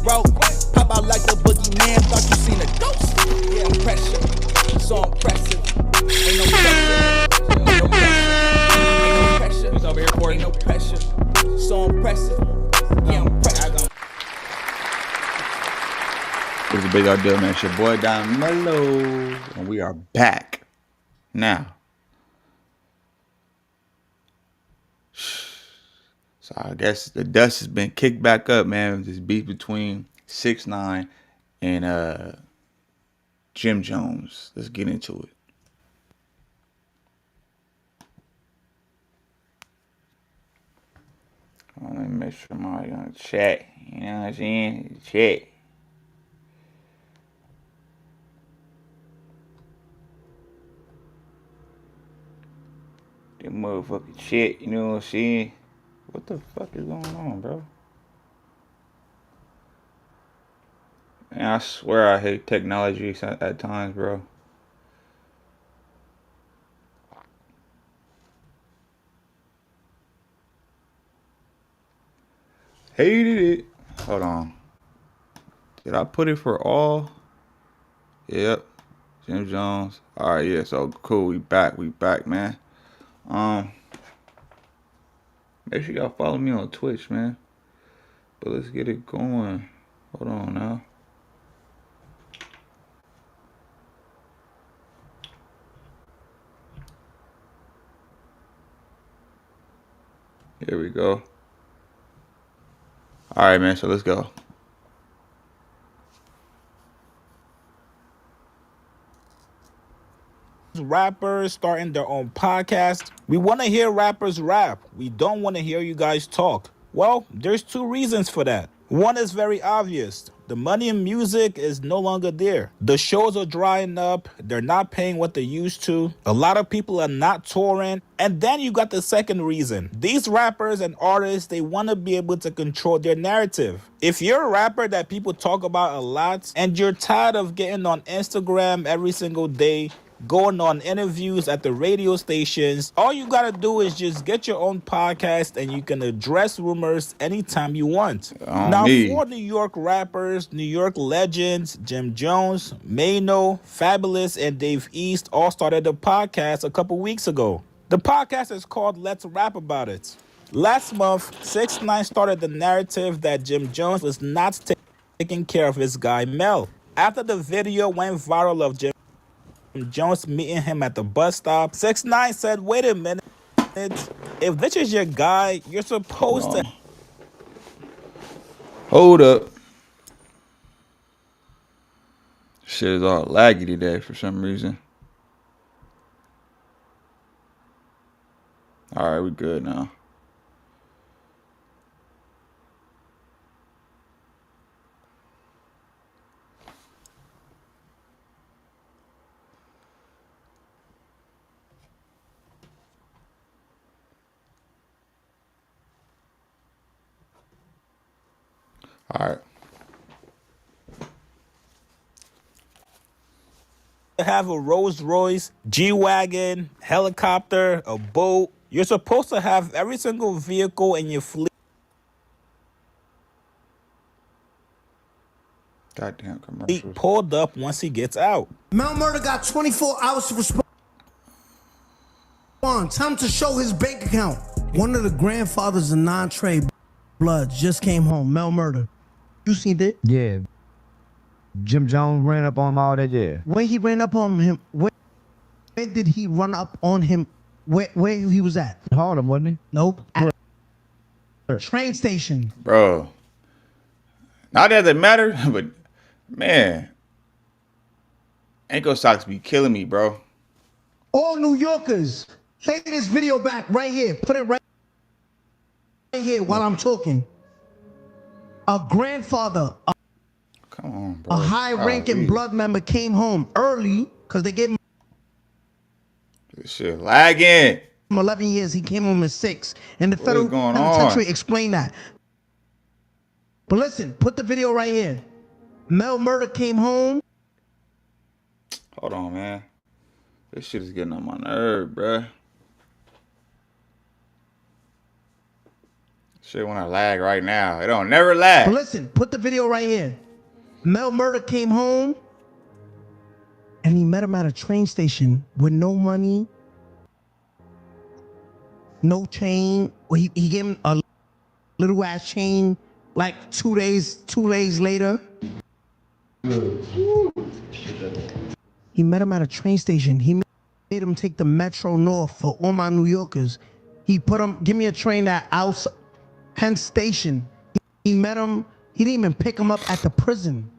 broke. Pop out like the boogeyman, thought you seen a ghost. Yeah, pressure, so impressive. Ain't no pressure, ain't no pressure, ain't no pressure. He's over here recording. Ain't no pressure, so impressive. Yeah, I'm pressure. What's the big idea, man? It's your boy Don Mello, and we are back now. So I guess the dust has been kicked back up, man. This beef between 6ix9ine and Jim Jones. Let's get into it. Let me make sure I'm on chat. You know what I'm saying? Chat. That motherfucking shit, you know what I'm saying? What the fuck is going on, bro? And I swear I hate technology at times, bro. Hated it. Hold on. Did I put it for all? Yep. Jim Jones. Alright, yeah, so cool. We back, man. Make sure y'all follow me on Twitch, man. But let's get it going. Hold on now. Here we go. Alright, man, so let's go. Rappers starting their own podcast. We want to hear rappers rap. We don't want to hear you guys talk. Well, there's two reasons for that. One is very obvious. The money in music is no longer there. The shows are drying up. They're not paying what they used to. A lot of people are not touring. And then you got the second reason. These rappers and artists, they want to be able to control their narrative. If you're a rapper that people talk about a lot and you're tired of getting on Instagram every single day, going on interviews at the radio stations, all you gotta do is just get your own podcast and you can address rumors anytime you want. Now, for New York rappers, New York legends, Jim Jones, Mano, Fabulous, and Dave East all started a podcast a couple weeks ago. The podcast is called Let's Rap About It. Last month, 6ix9ine started the narrative that Jim Jones was not taking care of his guy MEL. After the video went viral of Jim Jones meeting him at the bus stop, 6ix9ine said, wait a minute, if this is your guy, you're supposed to... Hold up. Shit is all laggy today for some reason. Alright, we good now. Alright. Have a Rolls Royce, G-Wagon, helicopter, a boat. You're supposed to have every single vehicle in your fleet. Goddamn commercials. Pulled up once he gets out. MEL MURDA got 24 hours to respond. Time to show his bank account. One of the grandfathers of non-trade bloods just came home. MEL MURDA. You seen that? Yeah. Jim Jones ran up on him all that, yeah. When he ran up on him, where did he run up on him? Where he was at? Harlem, wasn't he? Nope. At train station. Bro. Not that it matter, but man. Ankle socks be killing me, bro. All New Yorkers, play this video back right here. Put it right here while I'm talking. A grandfather, Come on, bro. a high-ranking blood member came home early because they gave him This shit lagging. 11 years. He came home at 6. And the federal going penitentiary on? explained that. But listen, put the video right here. MEL MURDA came home. Hold on, man. This shit is getting on my nerve, bruh. Shit wanna lag right now. It don't never lag. But listen, put the video right here. Mel Murda came home and he met him at a train station with no money, no chain. Well, he gave him a little ass chain like 2 days later. He met him at a train station. He made him take the Metro North for all my New Yorkers. He put him, give me a train at Penn Station. He met him, he didn't even pick him up at the prison.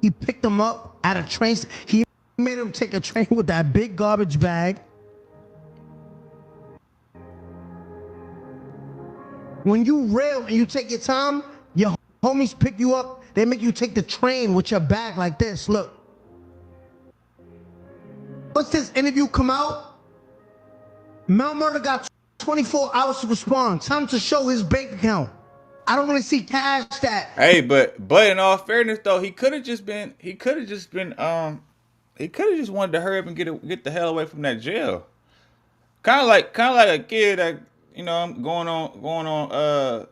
He picked him up at a train. He made him take a train with that big garbage bag. When you real and you take your time, your homies pick you up, they make you take the train with your bag like this, look. Once this interview come out, Mel Murda got 24 hours to respond. Time to show his bank account. I don't want to see cash that. Hey, but in all fairness though, he could have just wanted to hurry up and get the hell away from that jail. Kind of like a kid that, you know, going on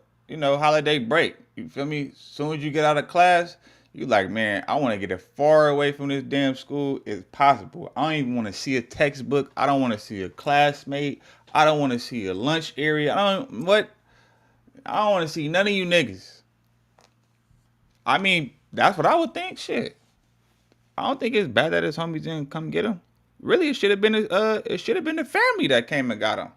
holiday break. You feel me? As soon as you get out of class, you like, man, I want to get as far away from this damn school as possible. I don't even want to see a textbook. I don't want to see a classmate. I don't want to see a lunch area. I don't want to see none of you niggas. I mean, that's what I would think. Shit, I don't think it's bad that his homies didn't come get him. Really, it should have been the family that came and got him.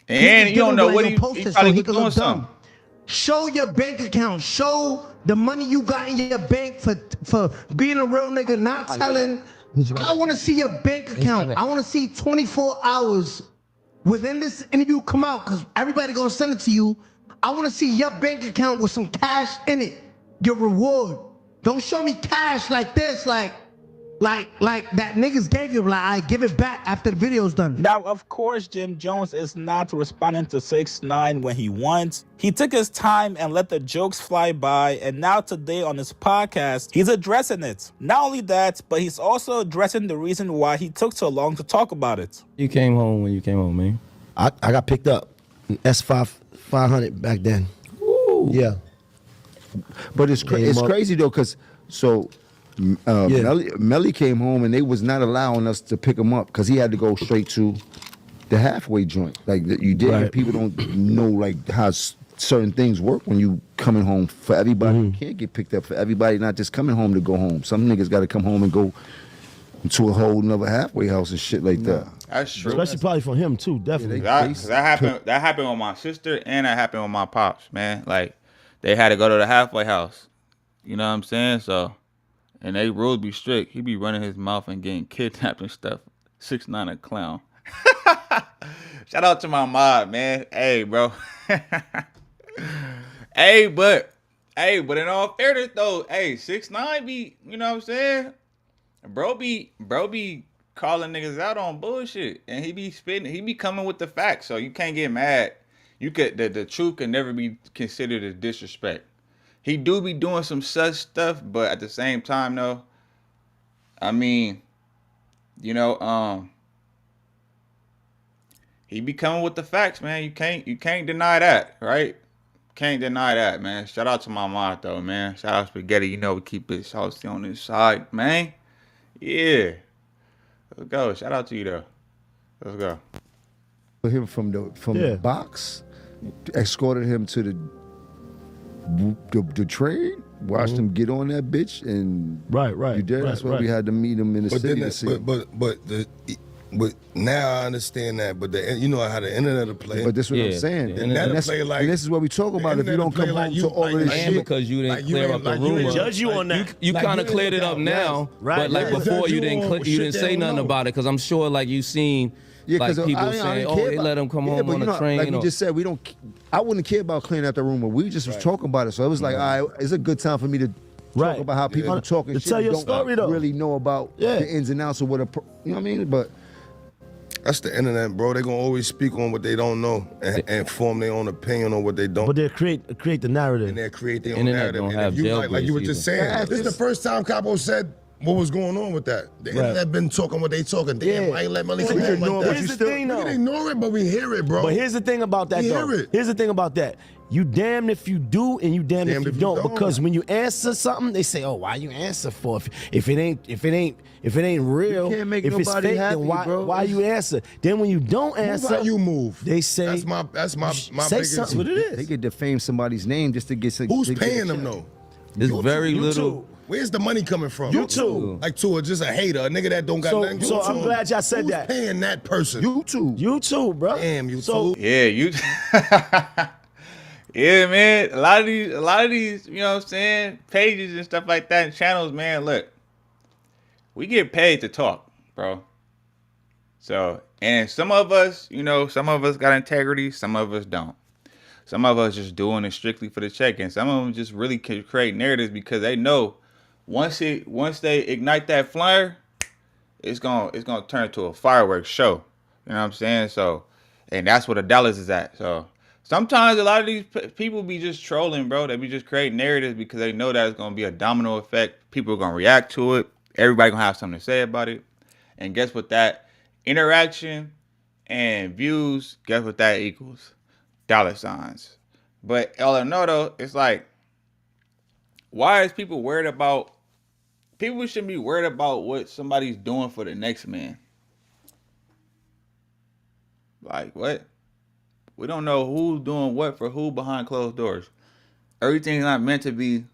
And you don't know what he probably was doing something. Show your bank account. Show the money you got in your bank for being a real nigga, not telling. I want to see your bank account. I want to see 24 hours within this interview come out, because everybody gonna send it to you. I want to see your bank account with some cash in it. Your reward. Don't show me cash like this, like that niggas gave you. Like, I give it back after the video's done. Now, of course, Jim Jones is not responding to 6ix9ine when he wants. He took his time and let the jokes fly by, and now today on his podcast, he's addressing it. Not only that, but he's also addressing the reason why he took so long to talk about it. You came home when you came home, man. I got picked up. S500 back then. Ooh. Yeah. But it's crazy though, because Melly came home and they was not allowing us to pick him up because he had to go straight to the halfway joint. Like you did, Right. people don't know like how certain things work when you coming home. For everybody, you can't get picked up. For everybody, not just coming home to go home. Some niggas got to come home and go to a whole another halfway house and shit like that. That's true. Especially probably for him too, definitely. That happened with my sister and that happened with my pops, man. Like they had to go to the halfway house. You know what I'm saying? So, and they rules be strict. He be running his mouth and getting kidnapped and stuff. 6ix9ine a clown. Shout out to my mob, man. Hey, bro. Hey, but in all fairness though, hey, 6ix9ine be, you know what I'm saying? Bro be calling niggas out on bullshit, and he be spitting. He be coming with the facts, so you can't get mad. You could the truth can never be considered as disrespect. He do be doing some such stuff, but at the same time, though, I mean, you know, he be coming with the facts, man. You can't deny that, right? Can't deny that, man. Shout out to my mom, though, man. Shout out Spaghetti. You know we keep it saucy on this side, man. Yeah. Let's go. Shout out to you, though. Let's go. Him from the box, escorted him to the train, watched him get on that bitch, and Right. You did. That's why we had to meet him in the city. But now I understand that. But you know how the internet will play. But this is what I'm saying. The internet and, play like, and this is what we talk about. If you don't come home to all of this And shit, because you didn't clear up the like, rumor. Judge you on that. You Like, kind of you cleared it didn't up look out, now, right. but like Yeah. before you Judge you on didn't shit say they nothing don't know. about it, because I'm sure like you seen yeah, like because people I saying, didn't oh, care they let him come yeah, home but on you the know, train. like you just said, I wouldn't care about cleaning out the rumor. We just was talking about it, so it was like, all right, it's a good time for me to talk about how people are talking To shit tell and your don't story, though. really know about the ins and outs of what you know what I mean? But that's the internet, bro. They gonna always speak on what they don't know and form their own opinion on what they don't. But they create the narrative. And they create their own Internet narrative. don't And have if you like you were jailbreaks just either. saying, this is the first time Capo said what was going on with that. The internet been talking what they talking. Damn, I ain't let Melly come home like that. Here's the thing, We though. can ignore it, but we hear it, bro. But here's the thing about that, We though. hear it. Here's the thing about that. You damned if you do, and you damned if you don't. Because when you answer something, they say, "Oh, why you answer for? If it ain't real, You can't make if it's nobody fake, happy, then why bro. why you answer? Then when you don't answer, Move how you move. they say that's my say biggest. something. What it is? They could defame somebody's name just to get some. Who's to get a paying them check. though? It's very little. Where's the money coming from? YouTube. Like to just a hater, a nigga that don't got nothing. So I'm glad y'all said Who's that. paying that person? YouTube, bro. Damn, YouTube. So Yeah, you. Yeah, man. A lot of these, you know what I'm saying, pages and stuff like that, and channels, man. Look, we get paid to talk, bro. So, and some of us, you know, some of us got integrity, some of us don't. Some of us just doing it strictly for the check, and some of them just really can create narratives because they know once they ignite that flare, it's gonna turn into a fireworks show. You know what I'm saying? So, and that's where the dollars is at. So sometimes a lot of these people be just trolling, bro. They be just creating narratives because they know that it's gonna be a domino effect. People are gonna react to it. Everybody gonna have something to say about it. And guess what? That interaction and views, guess what that equals? Dollar signs. But all I know though, it's like, why is people worried about? People shouldn't be worried about what somebody's doing for the next man. Like what? We don't know who's doing what for who behind closed doors. Everything's not meant to be.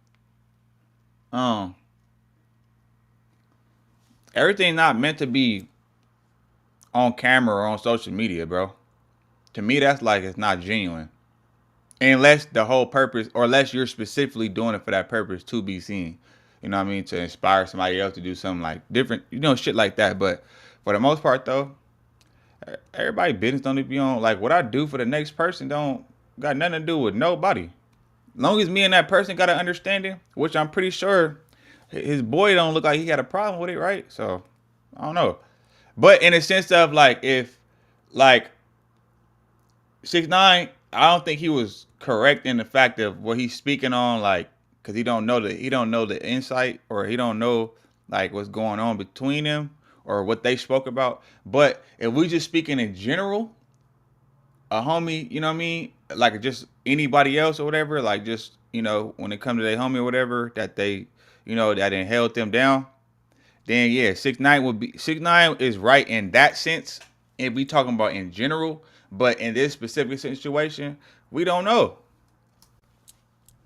Everything's not meant to be on camera or on social media, bro. To me, that's like it's not genuine. Unless the whole purpose, or unless you're specifically doing it for that purpose to be seen. You know what I mean? To inspire somebody else to do something like different, you know, shit like that. But for the most part, though, everybody business don't need to be on. Like what I do for the next person don't got nothing to do with nobody. As long as me and that person got an understanding, which I'm pretty sure his boy don't look like he got a problem with it, right? So I don't know. But in a sense of like, if like 6ix9ine, I don't think he was correct in the fact of what he's speaking on, like, because he don't know the insight, or he don't know like what's going on between them or what they spoke about. But if we just speaking in general, a homie, you know what I mean, like just anybody else or whatever, like just, you know, when it comes to their homie or whatever that they, you know, that didn't held them down, then yeah, 6ix9ine is right in that sense. If we talking about in general, but in this specific situation, we don't know.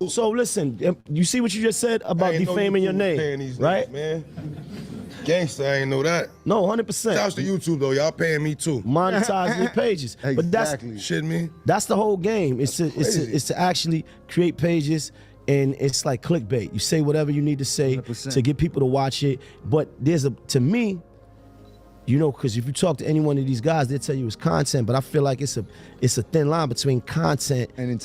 So listen, you see what you just said about defaming your name, right? Niggas, man. Gangsta, I ain't know that. No, 100%. Shouts to YouTube though, y'all paying me too. Monetize your pages, but Exactly. Shit me. that's the whole game. It's to actually create pages, and it's like clickbait. You say whatever you need to say 100%. to get people to watch it. But to me, you know, because if you talk to any one of these guys, they'll tell you it's content. But I feel like it's a thin line between content and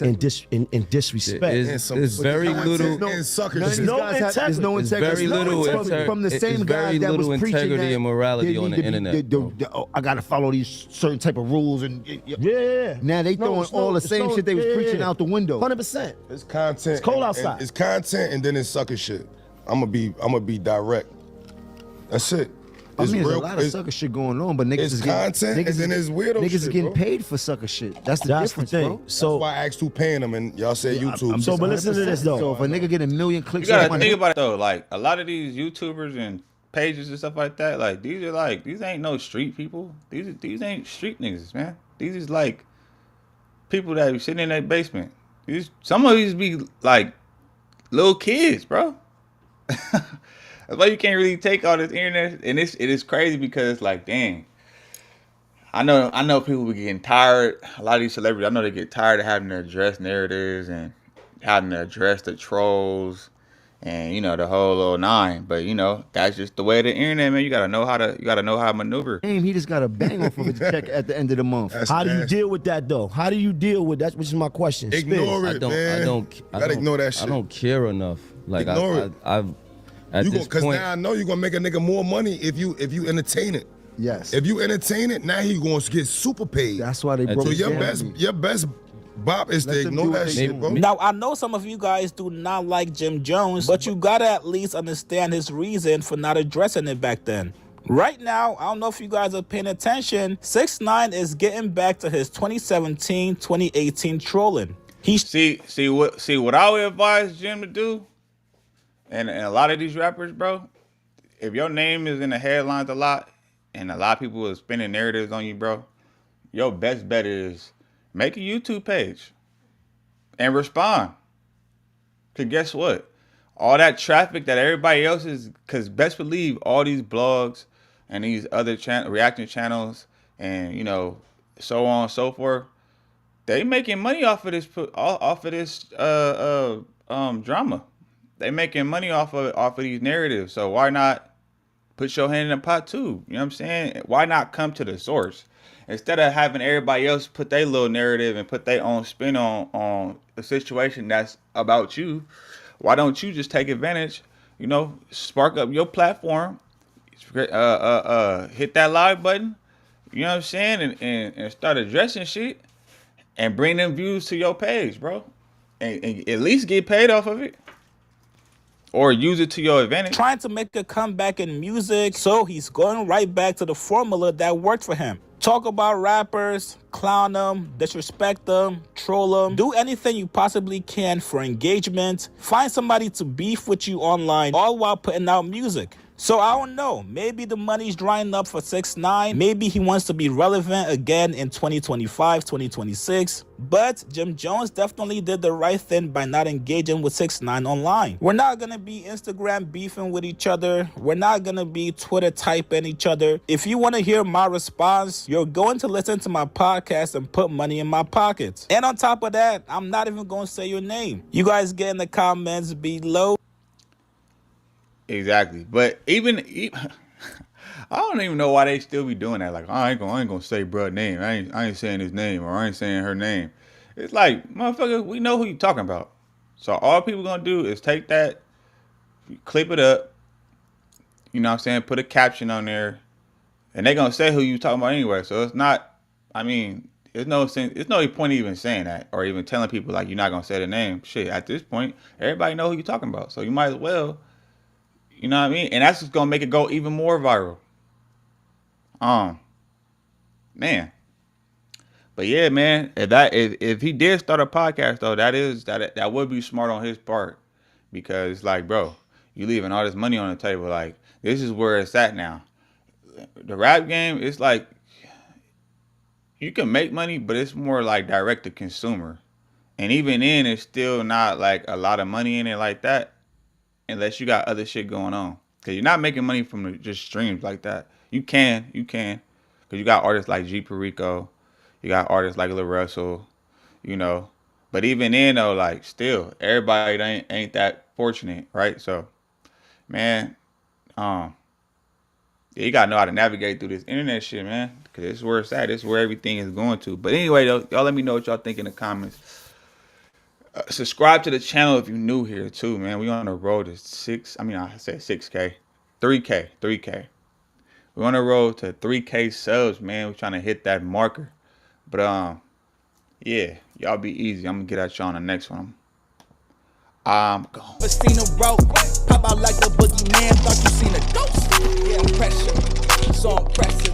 disrespect. It's very little. And suckers. There's shit. no There's no It's integrity. very little from the same it's guys very that was little preaching integrity that and morality they on need the to be- internet. oh, I gotta follow these certain type of rules and Yeah. now they throwing all the same shit they was preaching out the window. 100%. It's content. It's cold and outside. it's content and then it's sucker shit. I'm gonna be direct. That's it. I It's mean, there's real- a lot of it's- sucker shit going on, but niggas it's is getting content and then it's weirdo Niggas is shit, getting bro. paid for sucker shit. That's the That's the difference, thing. bro. So That's why I asked who paying them and y'all said YouTube. So, but listen to this, though. So if a nigga get a million You clicks, gotta on think about it though. Like a lot of these YouTubers and pages and stuff like that, like these ain't no street people. These ain't street niggas, man. These is like people that be sitting in their basement. Some of these be like little kids, bro. That's why you can't really take all this internet, and it is crazy because like, dang, I know people be getting tired. A lot of these celebrities, I know they get tired of having to address narratives and having to address the trolls and you know the whole little nine. But you know that's just the way of the internet, man. You gotta know how to maneuver. Damn, he just got a bang off of his check at the end of the month. how do you deal with that, though? How do you deal with that? Which is my question. Spitz. Ignore it, man. Gotta ignore that shit. I don't care enough. Like Ignore it. I've at this Because point. now I know you're gonna make a nigga more money if you entertain it. Yes. If you entertain it, now he gonna get super paid. That's why they broke So it your down. best Bop is Let to them ignore do what that they shit, do. bro. Now, I know some of you guys do not like Jim Jones, but you gotta at least understand his reason for not addressing it back then. Right now, I don't know if you guys are paying attention, 6ix9ine is getting back to his 2017, 2018 trolling. See what I would advise Jim to do, and a lot of these rappers, bro. If your name is in the headlines a lot, and a lot of people are spinning narratives on you, bro, your best bet is make a YouTube page and respond. Cause guess what? All that traffic that everybody else is, cause best believe all these blogs and these other reaction channels and so on and so forth, they making money off of this drama. They making money off of these narratives. So why not put your hand in the pot too? You know what I'm saying? Why not come to the source? Instead of having everybody else put their little narrative and put their own spin on a situation that's about you, why don't you just take advantage, spark up your platform, hit that live button, you know what I'm saying, and start addressing shit and bring them views to your page, bro. And at least get paid off of it. Or use it to your advantage. Trying to make a comeback in music, so he's going right back to the formula that worked for him. Talk about rappers, clown them, disrespect them, troll them, do anything you possibly can for engagement, find somebody to beef with you online, all while putting out music. So I don't know, maybe the money's drying up for 6ix9ine, maybe he wants to be relevant again in 2025, 2026, but Jim Jones definitely did the right thing by not engaging with 6ix9ine online. We're not gonna be Instagram beefing with each other, we're not gonna be Twitter typing each other. If you wanna hear my response, you're going to listen to my podcast and put money in my pockets. And on top of that, I'm not even gonna say your name. You guys get in the comments below. Exactly, but even I don't even know why they still be doing that. Like, I ain't gonna say bruh name. I ain't saying his name, or I ain't saying her name. It's like, motherfucker, we know who you talking about. So all people gonna do is take that, clip it up, you know what I'm saying, put a caption on there, and they gonna say who you talking about anyway. So it's not, I mean, there's no point even saying that, or even telling people like you're not gonna say the name. Shit, at this point, everybody know who you talking about. So you might as well. You know what I mean? And that's just gonna make it go even more viral. Man. But yeah, man, if he did start a podcast though, that would be smart on his part. Because like, bro, you leaving all this money on the table. Like, this is where it's at now. The rap game, it's like you can make money, but it's more like direct to consumer. And even then, it's still not like a lot of money in it like that. Unless you got other shit going on. Because you're not making money from just streams like that. You can. Because you got artists like G Perico. You got artists like Lil Russell. But even then, though, like, still, everybody ain't that fortunate, right? So, man, yeah, you got to know how to navigate through this internet shit, man. Because it's where it's at. It's where everything is going to. But anyway, though, y'all let me know what y'all think in the comments. Subscribe to the channel if you're new here too, man. We on the road to 6K. 3K. We're on the road to 3K subs, man. We're trying to hit that marker. But yeah, y'all be easy. I'm gonna get at y'all on the next one. I'm gone. Christina wrote, pop out like the boogeyman, thought you seen a ghost. Yeah, pressure, so impressive.